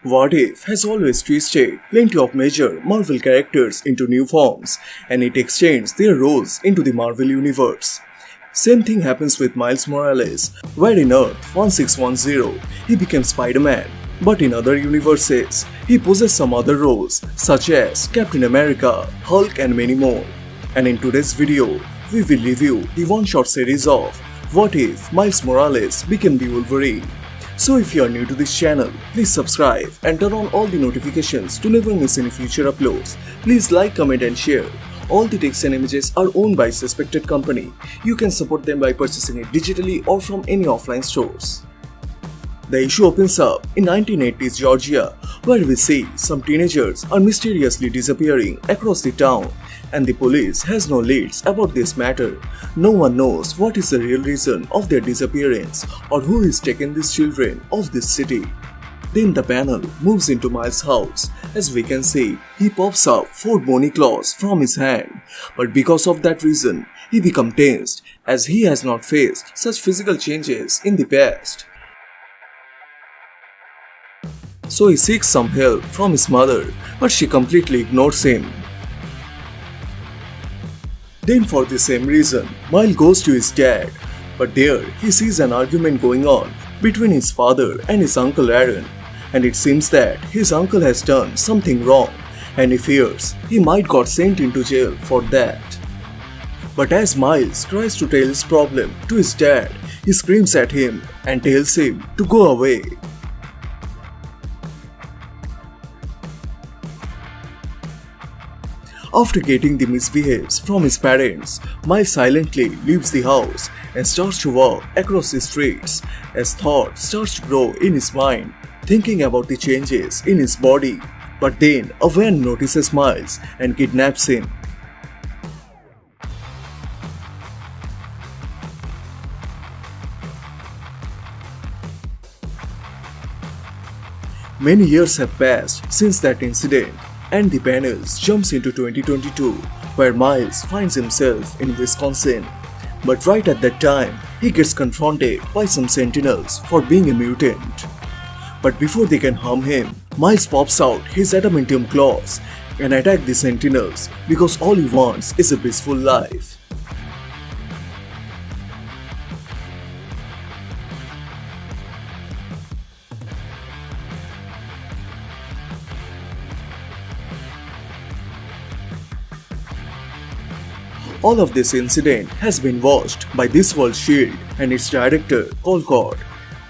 What If has always twisted plenty of major Marvel characters into new forms, and it extends their roles into the Marvel universe. Same thing happens with Miles Morales, where in Earth 1610 he became Spider-Man, but in other universes he possessed some other roles such as Captain America, Hulk and many more. And in today's video, we will review the one-shot series of What If Miles Morales Became the Wolverine. So if you are new to this channel, please subscribe and turn on all the notifications to never miss any future uploads. Please like, comment and share. All the text and images are owned by suspected company. You can support them by purchasing it digitally or from any offline stores. The issue opens up in 1980s Georgia, where we see some teenagers are mysteriously disappearing across the town, and the police has no leads about this matter. No one knows what is the real reason of their disappearance or who is taking these children of this city. Then the panel moves into Miles' house. As we can see, he pops up 4 bony claws from his hand, but because of that reason, he becomes tensed as he has not faced such physical changes in the past. So he seeks some help from his mother, but she completely ignores him. Then for the same reason, Miles goes to his dad, but there he sees an argument going on between his father and his uncle Aaron, and it seems that his uncle has done something wrong and he fears he might got sent into jail for that. But as Miles tries to tell his problem to his dad, he screams at him and tells him to go away. After getting the misbehaves from his parents, Miles silently leaves the house and starts to walk across the streets as thought starts to grow in his mind, thinking about the changes in his body. But then a van notices Miles and kidnaps him. Many years have passed since that incident, and the panels jumps into 2022, where Miles finds himself in Wisconsin. But right at that time, he gets confronted by some sentinels for being a mutant. But before they can harm him, Miles pops out his adamantium claws and attacks the sentinels because all he wants is a peaceful life. All of this incident has been watched by This World Shield and its director Colcord,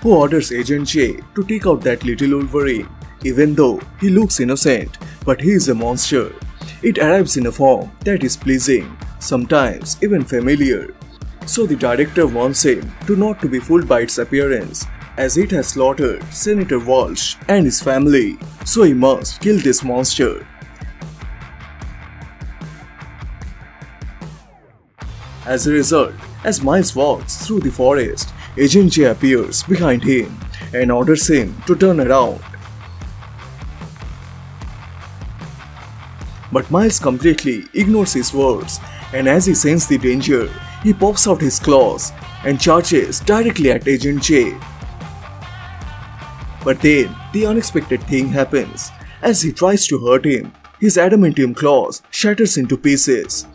who orders Agent J to take out that little Wolverine. Even though he looks innocent, but he is a monster. It arrives in a form that is pleasing, sometimes even familiar. So the director wants him to not to be fooled by its appearance, as it has slaughtered Senator Walsh and his family, so he must kill this monster. As a result, as Miles walks through the forest, Agent J appears behind him and orders him to turn around. But Miles completely ignores his words, and as he senses the danger, he pops out his claws and charges directly at Agent J. But then, the unexpected thing happens. As he tries to hurt him, his adamantium claws shatters into pieces.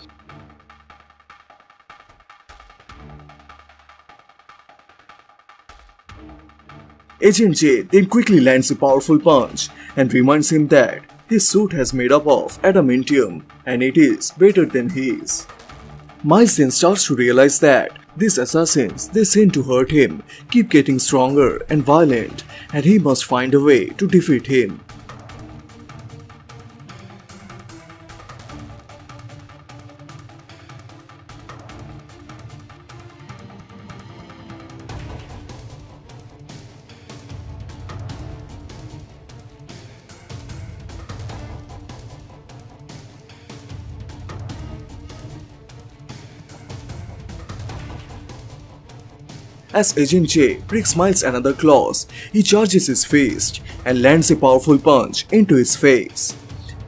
Agent J then quickly lands a powerful punch and reminds him that his suit has made up of adamantium and it is better than his. Miles then starts to realize that these assassins they sent to hurt him keep getting stronger and violent, and he must find a way to defeat him. As Agent J pricks Miles another claws, he charges his fist and lands a powerful punch into his face.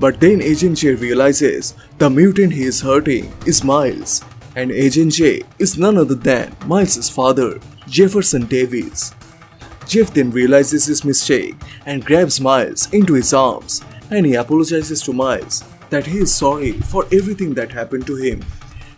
But then Agent J realizes the mutant he is hurting is Miles, and Agent J is none other than Miles' father, Jefferson Davis. Jeff then realizes his mistake and grabs Miles into his arms, and he apologizes to Miles that he is sorry for everything that happened to him.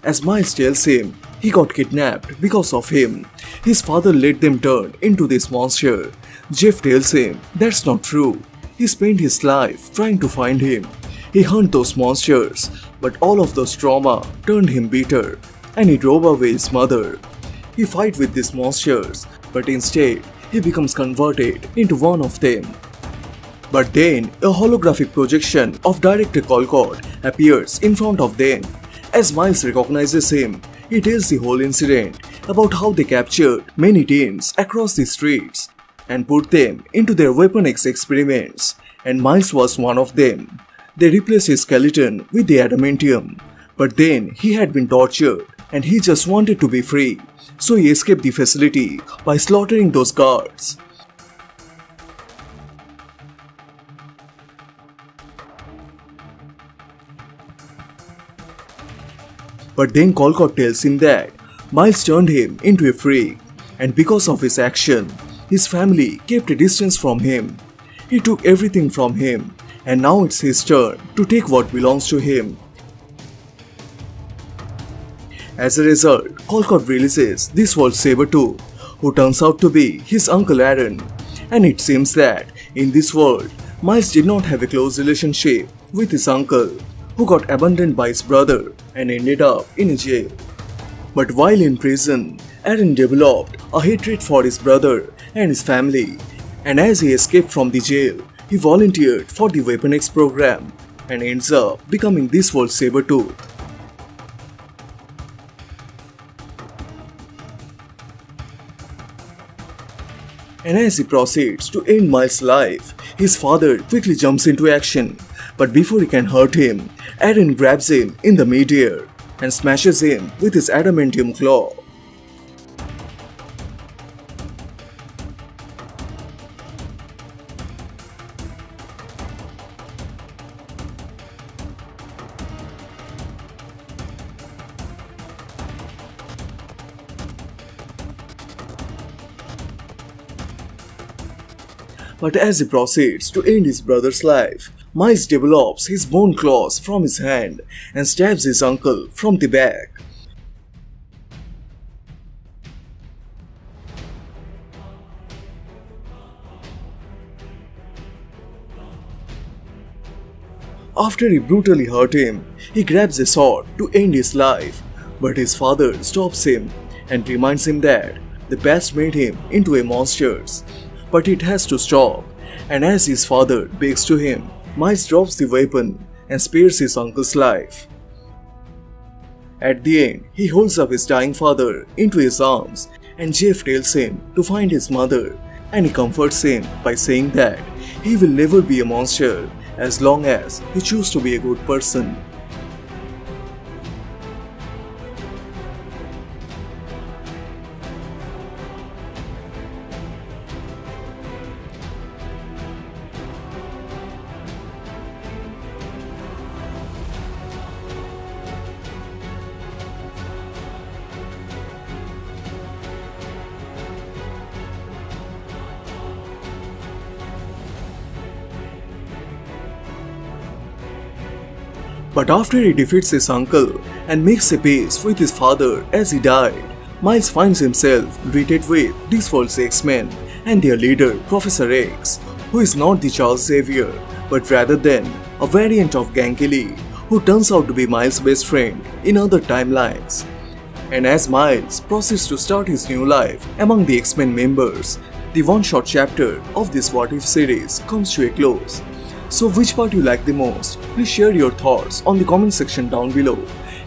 As Miles tells him he got kidnapped because of him, his father let them turn into this monster. Jeff tells him that's not true. He spent his life trying to find him. He hunted those monsters, but all of those trauma turned him bitter, and he drove away his mother. He fights with these monsters, but instead he becomes converted into one of them. But then a holographic projection of Director Colcott appears in front of them. As Miles recognizes him, he tells the whole incident about how they captured many teens across the streets and put them into their Weapon X experiments, and Miles was one of them. They replaced his skeleton with the adamantium, but then he had been tortured and he just wanted to be free, so he escaped the facility by slaughtering those guards. But then Colcott tells him that Miles turned him into a freak, and because of his action, his family kept a distance from him. He took everything from him, and now it's his turn to take what belongs to him. As a result, Colcott releases this world's Sabretooth, who turns out to be his Uncle Aaron. And it seems that in this world, Miles did not have a close relationship with his uncle, who got abandoned by his brother and ended up in a jail. But while in prison, Aaron developed a hatred for his brother and his family, and as he escaped from the jail, he volunteered for the Weapon X program and ends up becoming this world's Sabretooth. And as he proceeds to end Miles' life, his father quickly jumps into action, but before he can hurt him, Aaron grabs him in the midair and smashes him with his adamantium claw. But as he proceeds to end his brother's life, Miles develops his bone claws from his hand and stabs his uncle from the back. After he brutally hurt him, he grabs a sword to end his life, but his father stops him and reminds him that the past made him into a monster, but it has to stop. And as his father begs to him, Miles drops the weapon and spares his uncle's life. At the end, he holds up his dying father into his arms, and Jeff tells him to find his mother, and he comforts him by saying that he will never be a monster as long as he chooses to be a good person. But after he defeats his uncle and makes a peace with his father as he died, Miles finds himself greeted with this world's X-Men and their leader, Professor X, who is not the Charles Xavier, but rather than a variant of Gankeli, who turns out to be Miles' best friend in other timelines. And as Miles proceeds to start his new life among the X-Men members, the one-shot chapter of this What If series comes to a close. So which part you like the most? Please share your thoughts on the comment section down below.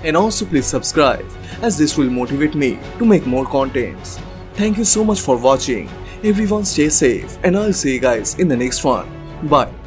And also please subscribe, as this will motivate me to make more contents. Thank you so much for watching. Everyone stay safe, and I'll see you guys in the next one. Bye.